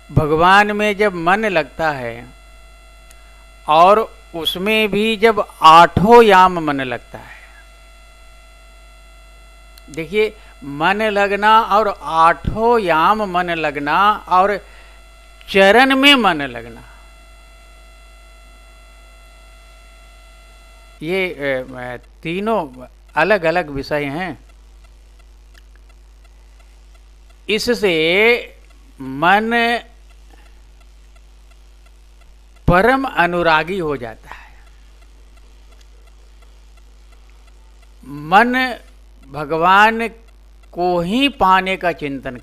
भगवान में जब मन लगता है और उसमें भी जब आठों याम मन लगता है, देखिए मन लगना और आठों याम मन लगना और चरण में मन लगना, ये तीनों अलग अलग विषय हैं। इससे मन परम अनुरागी हो जाता है। मन भगवान को ही पाने का चिंतन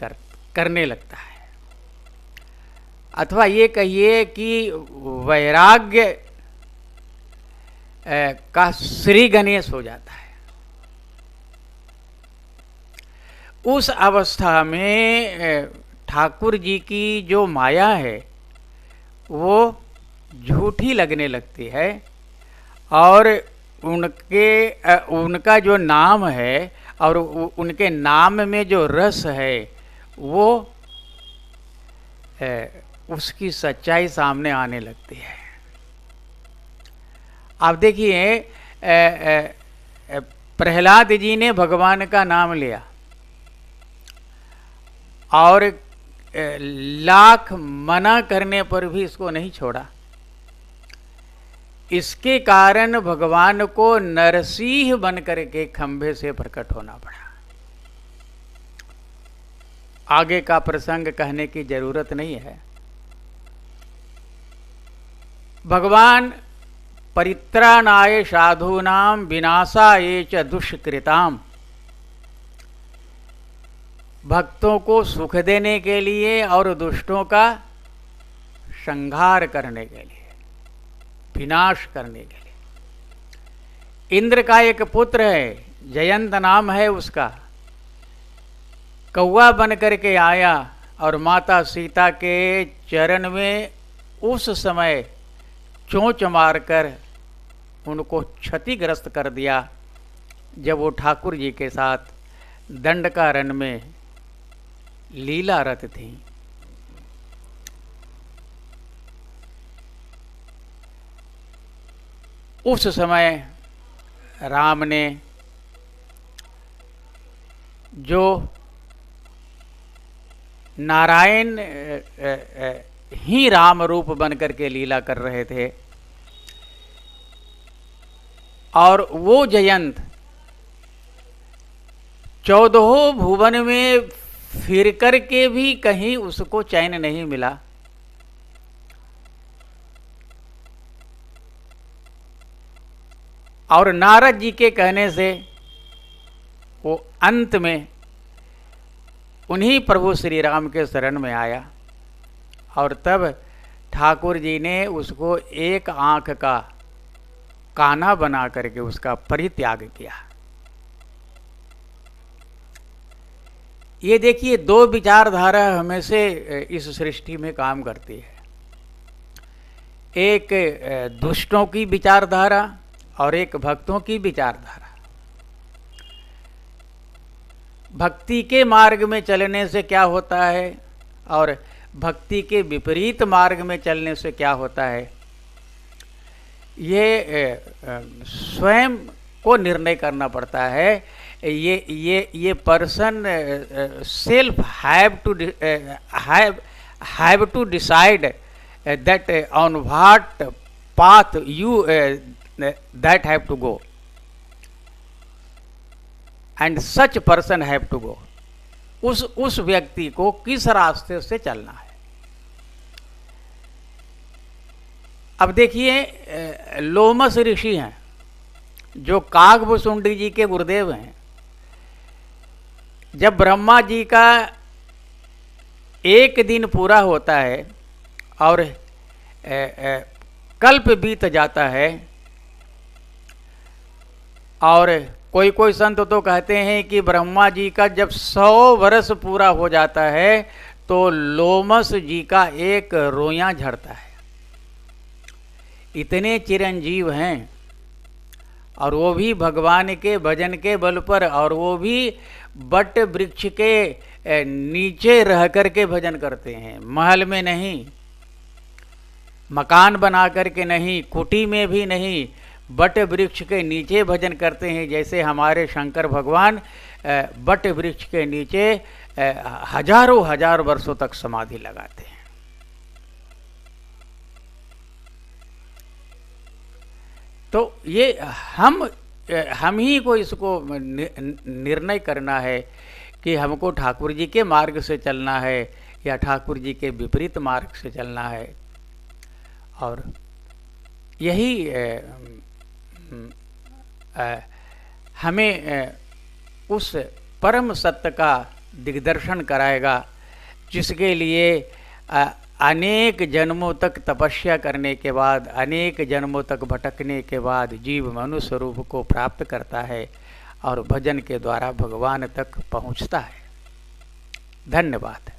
करने लगता है, अथवा ये कहिए कि वैराग्य का श्री गणेश हो जाता है। उस अवस्था में ठाकुर जी की जो माया है वो झूठी लगने लगती है और उनका जो नाम है और उनके नाम में जो रस है वो उसकी सच्चाई सामने आने लगती है। आप देखिए प्रहलाद जी ने भगवान का नाम लिया और लाख मना करने पर भी इसको नहीं छोड़ा। इसके कारण भगवान को नरसिंह बनकर के खंभे से प्रकट होना पड़ा। आगे का प्रसंग कहने की जरूरत नहीं है। भगवान परित्राणाय साधूनां विनाशाय च दुष्कृताम्, भक्तों को सुख देने के लिए और दुष्टों का संहार करने के लिए, विनाश करने के लिए। इंद्र का एक पुत्र है, जयंत नाम है उसका, कौवा बन करके आया और माता सीता के चरण में उस समय चोंच मारकर उनको क्षतिग्रस्त कर दिया जब वो ठाकुर जी के साथ दंडकारण्य में लीलारत थी। उस समय राम ने जो नारायण ही राम रूप बनकर के लीला कर रहे थे और वो जयंत 14 भुवन में फिर कर के भी कहीं उसको चैन नहीं मिला। और नारद जी के कहने से वो अंत में उन्हीं प्रभु श्री राम के शरण में आया और तब ठाकुर जी ने उसको एक आंख का काना बना करके उसका परित्याग किया। ये देखिए, दो विचारधारा हमें से इस सृष्टि में काम करती है। एक दुष्टों की विचारधारा और एक भक्तों की विचारधारा। भक्ति के मार्ग में चलने से क्या होता है और भक्ति के विपरीत मार्ग में चलने से क्या होता है, ये स्वयं को निर्णय करना पड़ता है। ये person self have to decide that on what path you that have to go and such person have to go। उस व्यक्ति को किस रास्ते से चलना है। अब देखिए, लोमस ऋषि हैं जो कागभुसुंडी जी के गुरुदेव हैं। जब ब्रह्मा जी का एक दिन पूरा होता है और कल्प बीत जाता है और कोई कोई संत तो कहते हैं कि ब्रह्मा जी का जब 100 वर्ष पूरा हो जाता है तो लोमस जी का एक रोया झड़ता है। इतने चिरंजीव हैं और वो भी भगवान के भजन के बल पर, और वो भी बट वृक्ष के नीचे रह कर के भजन करते हैं, महल में नहीं, मकान बना करके नहीं, कुटी में भी नहीं, बट वृक्ष के नीचे भजन करते हैं। जैसे हमारे शंकर भगवान बट वृक्ष के नीचे हजारों हजार वर्षों तक समाधि लगाते हैं। तो ये हम ही को इसको निर्णय करना है कि हमको ठाकुर जी के मार्ग से चलना है या ठाकुर जी के विपरीत मार्ग से चलना है। और यही हमें उस परम सत्य का दिग्दर्शन कराएगा जिसके लिए अनेक जन्मों तक तपस्या करने के बाद, अनेक जन्मों तक भटकने के बाद जीव मनुष्य रूप को प्राप्त करता है और भजन के द्वारा भगवान तक पहुँचता है। धन्यवाद।